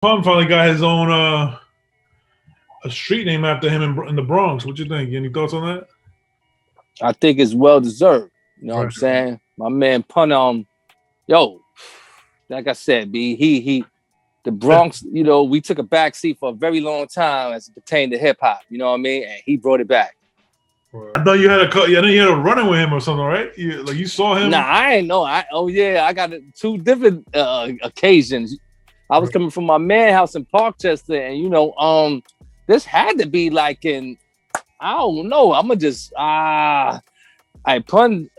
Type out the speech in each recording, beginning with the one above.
Pun finally got his own a street name after him in the Bronx. What you think? Any thoughts on that? I think it's well deserved. You know what I'm Right. saying? My man Pun, yo, like I said, B, he the Bronx, you know, we took a back seat for a very long time as it pertained to hip hop, you know what I mean? And he brought it back. I thought you had a running with him or something, right? You saw him. Nah, I ain't know. I got two different occasions. I was coming from my man house in Parkchester, and you know, this had to be like in, I don't know. I'ma just Pun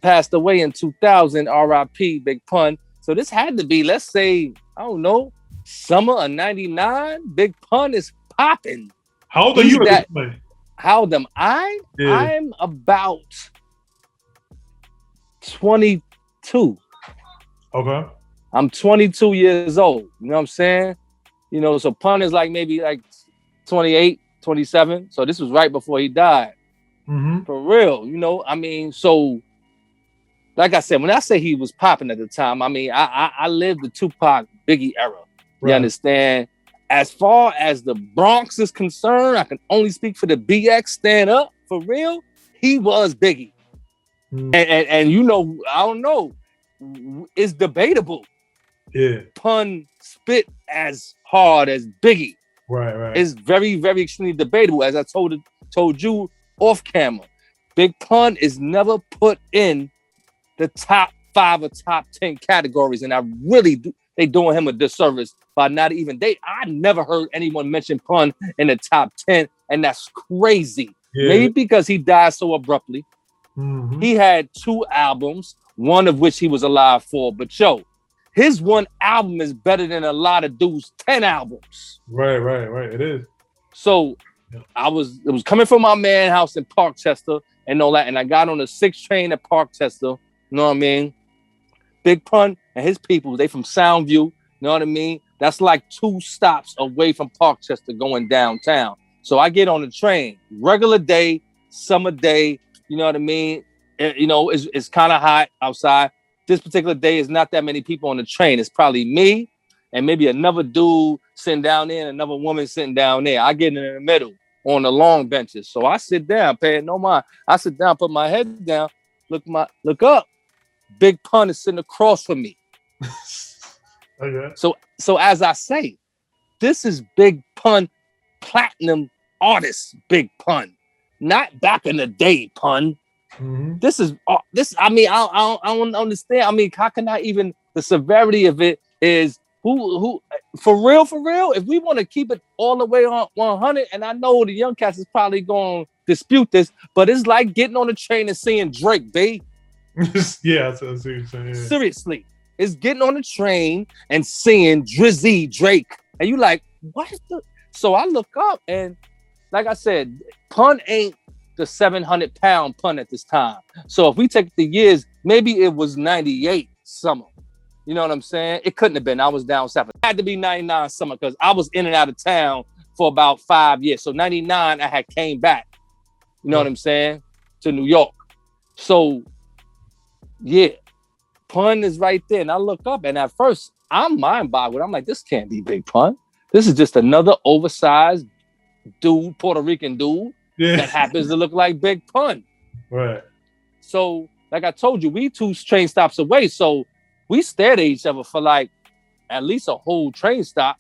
passed away in 2000, R.I.P. Big Pun. So this had to be, let's say, I don't know, summer of '99. Big Pun is popping. How old are you at this point? How old am I? Yeah. I'm about 22. Okay. I'm 22 years old. You know what I'm saying? You know, so Pun is like maybe like 28, 27. So this was right before he died. Mm-hmm. For real, you know, I mean, so like I said, when I say he was popping at the time, I mean, I lived the Tupac Biggie era. You understand? As far as the Bronx is concerned, I can only speak for the BX stand up. For real, he was Biggie. And you know, I don't know, it's debatable. Yeah. Pun spit as hard as Biggie. Right. It's very, very extremely debatable. As I told you off camera, Big Pun is never put in the top 5 or top 10 categories, and I really do. They doing him a disservice by not even I never heard anyone mention Pun in the top 10, and that's crazy. Yeah. Maybe because he died so abruptly. Mm-hmm. He had 2 albums, one of which he was alive for. But yo, his one album is better than a lot of dudes' 10 albums. Right. It is. So it was coming from my man house in Parkchester and all that, and I got on the 6 train at Parkchester. You know what I mean? Big Pun and his people, they from Soundview. You know what I mean? That's like 2 stops away from Parkchester going downtown. So I get on the train, regular day, summer day. You know what I mean? You know, it's kind of hot outside. This particular day is not that many people on the train. It's probably me and maybe another dude sitting down there and another woman sitting down there. I get in the middle on the long benches. So I sit down, paying no mind. I sit down, put my head down, look up. Big Pun is sitting across from me. Okay. So as I say, this is Big Pun, platinum artist Big Pun, not back in the day Pun. Mm-hmm. This is this. I mean, I don't understand. I mean, how can I even? The severity of it is who for real. If we want to keep it all the way on 100, and I know the young cats is probably going to dispute this, but it's like getting on the train and seeing Drake, babe. Yeah, that's what you're saying. Yeah. Seriously, it's getting on the train and seeing Drizzy Drake, and you like, what is the? So I look up, and like I said, Pun ain't the 700-pound Pun at this time. So if we take the years, maybe it was 98 summer. You know what I'm saying? It couldn't have been. I was down south. It had to be 99 summer because I was in and out of town for about 5 years. So 99, I had came back. You know what I'm saying? To New York. So yeah, Pun is right there. And I look up, and at first, I'm mind boggled. I'm like, this can't be Big Pun. This is just another oversized dude, Puerto Rican dude, that happens to look like Big Pun. Right. So, like I told you, we 2 train stops away. So we stared at each other for like at least a whole train stop.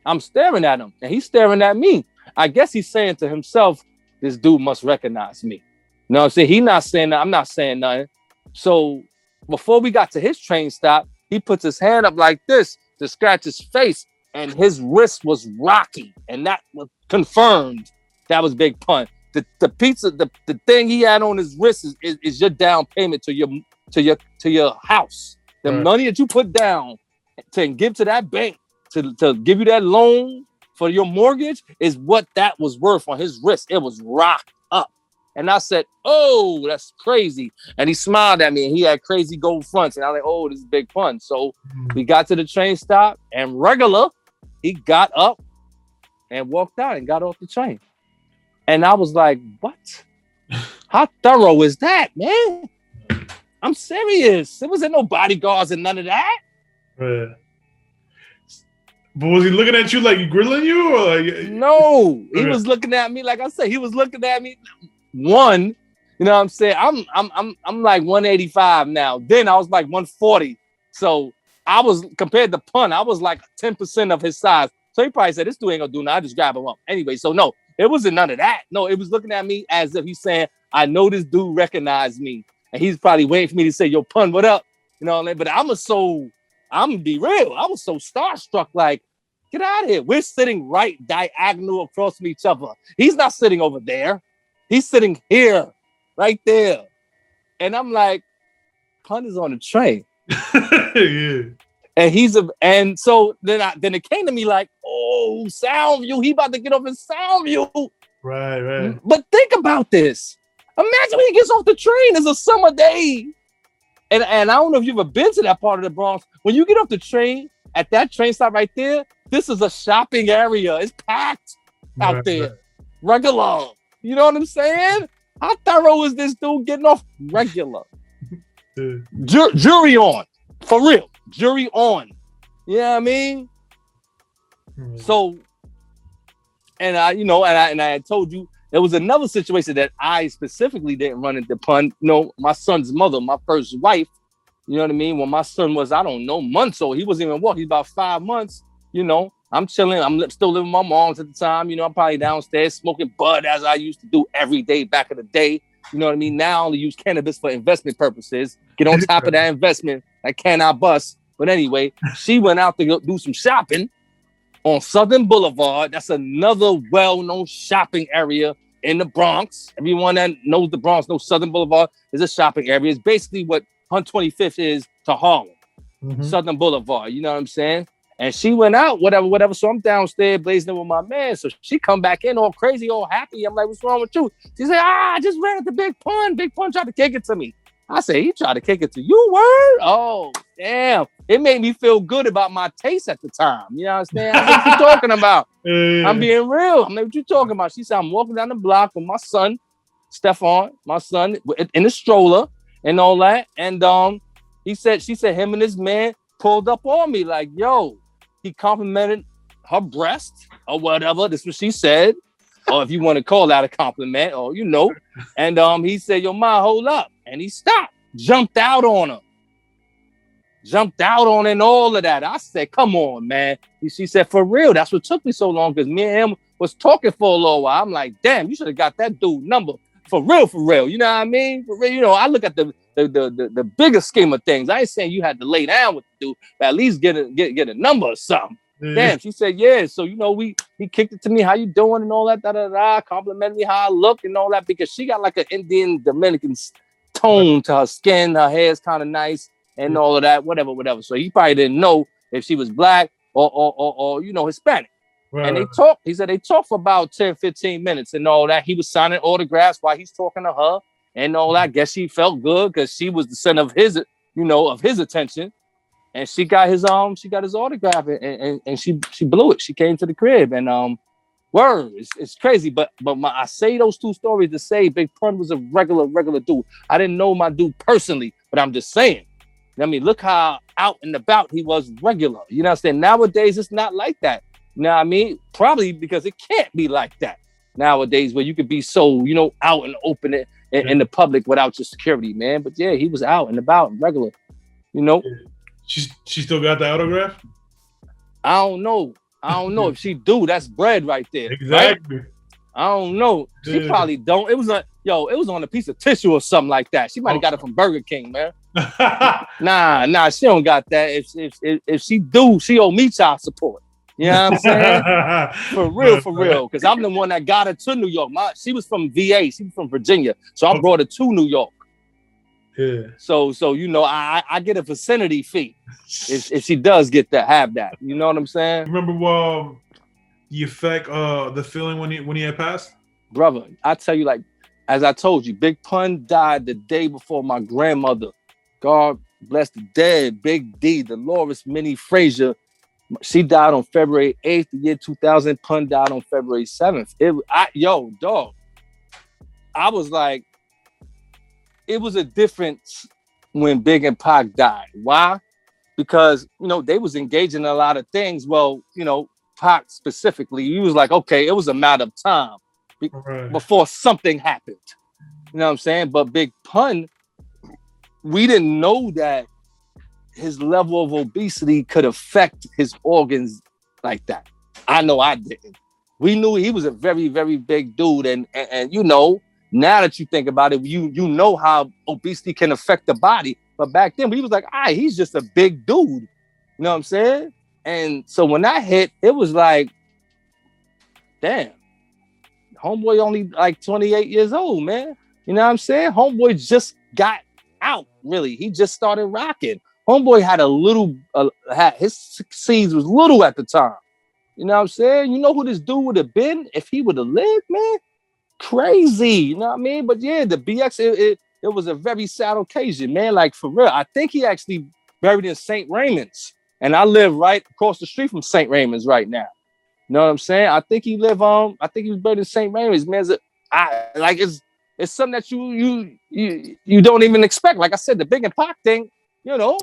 I'm staring at him, and he's staring at me. I guess he's saying to himself, this dude must recognize me. You know what I'm saying? He's not saying that. I'm not saying nothing. So before we got to his train stop, he puts his hand up like this to scratch his face, and his wrist was rocky, and that was confirmed that was Big Pun. The pizza, the thing he had on his wrist is your down payment to your house. The money that you put down to give to that bank to give you that loan for your mortgage is what that was worth on his wrist. It was rocked up. And I said, oh, that's crazy. And he smiled at me, and he had crazy gold fronts. And I was like, oh, this is Big Pun. So we got to the train stop, and regular, he got up and walked out and got off the train. And I was like, what? How thorough is that, man? I'm serious. There wasn't no bodyguards and none of that. But was he looking at you like he grilling you, or like? No, he Okay. was looking at me. Like I said, he was looking at me. One, you know what I'm saying? I'm like 185 now. Then I was like 140. So I was, compared to Pun, I was like 10% of his size. So he probably said, this dude ain't gonna do nothing. I just grab him up. Anyway, so no, it wasn't none of that. No, it was looking at me as if he's saying, I know this dude recognized me. And he's probably waiting for me to say, yo, Pun, what up? You know what I mean? But I'm gonna be real. I was so starstruck, like, get out of here. We're sitting right diagonal across from each other. He's not sitting over there. He's sitting here, right there. And I'm like, Pun is on the train. Yeah. And so then it came to me like, oh, Soundview, he about to get off in Soundview. Right. But think about this. Imagine when he gets off the train. It's a summer day. And I don't know if you've ever been to that part of the Bronx. When you get off the train, at that train stop right there, this is a shopping area. It's packed out there. Regular. You know what I'm saying? How thorough is this dude getting off regular? Yeah. Jury on. For real. Jury on. You know what I mean? Mm-hmm. So, and I had told you, there was another situation that I specifically didn't run into Pun. You know, my son's mother, my first wife, you know what I mean? When my son was, I don't know, months old, he wasn't even walking, he's about 5 months, you know, I'm chilling, I'm still living with my mom's at the time, you know, I'm probably downstairs smoking bud as I used to do every day back in the day. You know what I mean? Now I only use cannabis for investment purposes. Get on top of that investment, that cannot bust. But anyway, she went out to go do some shopping on Southern Boulevard. That's another well-known shopping area in the Bronx. Everyone that knows the Bronx knows Southern Boulevard is a shopping area. It's basically what 125th is to Harlem. Mm-hmm. Southern Boulevard, you know what I'm saying? And she went out, whatever. So I'm downstairs blazing with my man. So she come back in all crazy, all happy. I'm like, what's wrong with you? She said, I just ran at the Big Pun. Big Pun tried to kick it to me. I said, he tried to kick it to you, word? Oh, damn. It made me feel good about my taste at the time. You know what I'm saying? I know what you're talking about. I'm being real. I'm like, what you talking about? She said, I'm walking down the block with my son, Stefan, my son, in the stroller and all that. And she said him and his man pulled up on me like, yo, he complimented her breast or whatever. This is what she said. Or if you want to call that a compliment, or you know. And he said, yo, ma, hold up. And he stopped, jumped out on her. And all of that. I said, come on, man. She said, for real, that's what took me so long, because me and him was talking for a little while. I'm like, damn, you should have got that dude number. For real. You know what I mean? For real, you know, I look at the bigger scheme of things. I ain't saying you had to lay down with the dude, but at least get a number or something. Damn, she said, yeah. So, you know, he kicked it to me, how you doing and all that, complimented me how I look and all that, because she got like an Indian Dominican tone to her skin. Her hair's kind of nice and all of that, whatever. So he probably didn't know if she was black or you know, Hispanic. Right. And he said they talked for about 10, 15 minutes and all that. He was signing autographs while he's talking to her and all that. I guess she felt good because she was the center of his, you know, of his attention. And she got his autograph and she blew it. She came to the crib and word, it's crazy. But I say those two stories to say Big Pun was a regular dude. I didn't know my dude personally, but I'm just saying. I mean, look how out and about he was regular. You know what I'm saying? Nowadays, it's not like that. You know what I mean? Probably because it can't be like that nowadays, where you could be so, you know, out and open in the public without your security, man. But yeah, he was out and about and regular, you know. She still got the autograph? I don't know if she do. That's bread right there. Exactly. Right? I don't know. She probably don't. It was on a piece of tissue or something like that. She might have got it from Burger King, man. Nah, she don't got that. If she do, she owe me child support. You know what I'm saying? For real. Because I'm the one that got her to New York. She was from VA. She was from Virginia. So I brought her to New York. Yeah. So you know, I get a vicinity fee if she does have that. You know what I'm saying? Remember the effect, the feeling when he had passed? Brother, I tell you, like, as I told you, Big Pun died the day before my grandmother. God bless the dead, Big D, Dolores Minnie Frazier. She died on February 8th, the year 2000. Pun died on February 7th. Dog. I was like, it was a difference when Big and Pac died. Why? because, you know, they was engaging in a lot of things. Well, you know, Pac specifically, he was like, okay, it was a matter of time before something happened. You know what I'm saying? But Big Pun, we didn't know that his level of obesity could affect his organs like that. I know I didn't. We knew he was a very, very big dude. And you know, now that you think about it, you know how obesity can affect the body. But back then, he was like, he's just a big dude. You know what I'm saying? And so when that hit, it was like, damn, homeboy only like 28 years old, man. You know what I'm saying? Homeboy just got out, really. He just started rocking. Homeboy had a little, his seeds was little at the time. You know what I'm saying? You know who this dude would have been if he would have lived, man? Crazy. You know what I mean? But yeah, the BX, it was a very sad occasion, man. Like, for real. I think he actually buried in St. Raymond's. And I live right across the street from St. Raymond's right now. You know what I'm saying? I think he was buried in St. Raymond's, man. It's something that you don't even expect. Like I said, the Big and Pac thing, you know,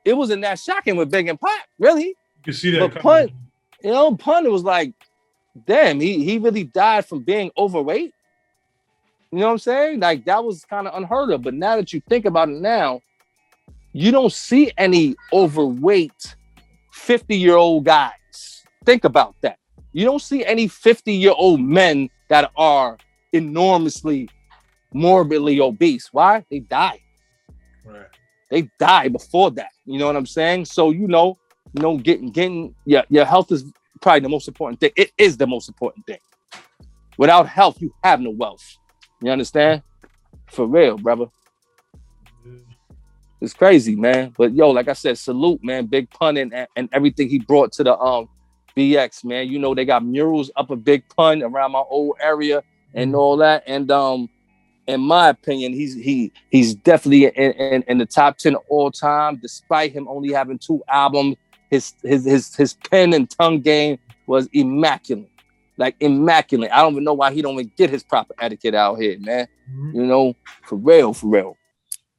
it wasn't that shocking with Big and Pac, really. You can see that. But Pun, you know, Pun, it was like, damn, he really died from being overweight. You know what I'm saying? Like, that was kind of unheard of. But now that you think about it now, you don't see any overweight 50-year-old guys. Think about that. You don't see any 50-year-old men that are enormously, morbidly obese. Why? They die. Right. They die before that. You know what I'm saying? So, getting your health is probably the most important thing. It is the most important thing. Without health, you have no wealth. You understand? For real, brother. It's crazy, man. But yo, like I said, salute, man. Big Pun and everything he brought to the BX, man. You know, they got murals up a Big Pun around my old area and all that. And in my opinion, he's definitely in the top 10 of all time, despite him only having 2 albums. His pen and tongue game was immaculate. Like, immaculate. I don't even know why he don't even get his proper etiquette out here, man. You know, for real.